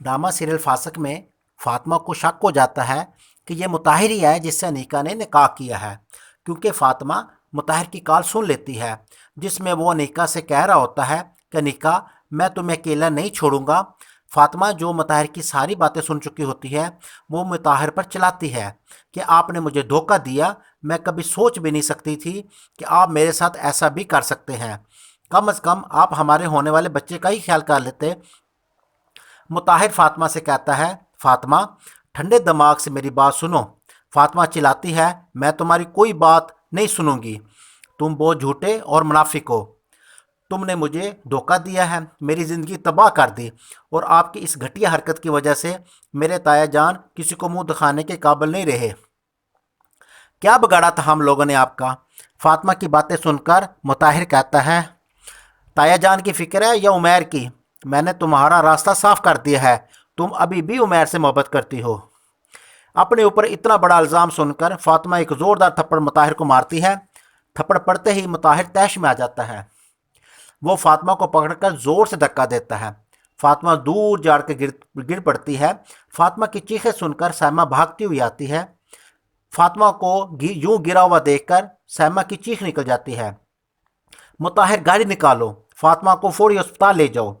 Drama serial फासक में फातिमा को शक हो जाता है कि ये मुताहिर ही है जिससे अनीका ने निकाह किया है, क्योंकि फातिमा मुताहिर की कॉल सुन लेती है जिसमें वो अनीका से कह रहा होता है कि अनीका, मैं तुम्हें अकेला नहीं छोड़ूंगा। फातिमा जो मुताहिर की सारी बातें सुन चुकी होती है वो मुताहिर पर चिल्लाती है कि आपने मुझे धोखा दिया, मैं कभी सोच भी नहीं सकती थी कि आप मेरे साथ ऐसा भी कर सकते हैं। कम अज़ कम आप हमारे होने वाले बच्चे का ही ख्याल कर लेते। मुताहिर फातिमा से कहता है, फातिमा ठंडे दिमाग से मेरी बात सुनो। फातिमा चिल्लाती है, मैं तुम्हारी कोई बात नहीं सुनूंगी, तुम बहुत झूठे और मुनाफिक हो। तुमने मुझे धोखा दिया है, मेरी ज़िंदगी तबाह कर दी, और आपकी इस घटिया हरकत की वजह से मेरे ताया जान किसी को मुंह दिखाने के काबिल नहीं रहे। क्या बिगाड़ा था हम लोगों ने आपका? फातिमा की बातें सुनकर मुताहिर कहता है, ताया जान की फिक्र है या उमैर की? मैंने तुम्हारा रास्ता साफ कर दिया है, तुम अभी भी उमैर से मोहब्बत करती हो। अपने ऊपर इतना बड़ा इल्ज़ाम सुनकर फातिमा एक ज़ोरदार थप्पड़ मुताहिर को मारती है। थप्पड़ पड़ते ही मुताहिर तैश में आ जाता है। वो फातिमा को पकड़कर ज़ोर से धक्का देता है। फातिमा दूर जा के गिर पड़ती है। फातिमा की चीखें सुनकर सैमा भागती हुई आती है। फातिमा को यूं गिरा हुआ देखकर सैमा की चीख निकल जाती है, मुताहिर गाड़ी निकालो, फातिमा को फौरी अस्पताल ले जाओ।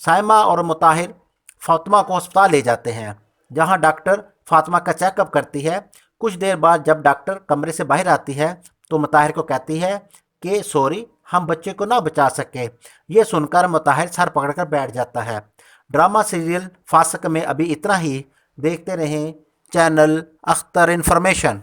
साइमा और मुताहिर फातिमा को अस्पताल ले जाते हैं, जहां डॉक्टर फातिमा का चेकअप करती है। कुछ देर बाद जब डॉक्टर कमरे से बाहर आती है तो मुताहिर को कहती है कि सॉरी, हम बच्चे को ना बचा सके। ये सुनकर मुताहिर सर पकड़कर बैठ जाता है। ड्रामा सीरियल फासक में अभी इतना ही। देखते रहें चैनल अख्तर इन्फॉर्मेशन।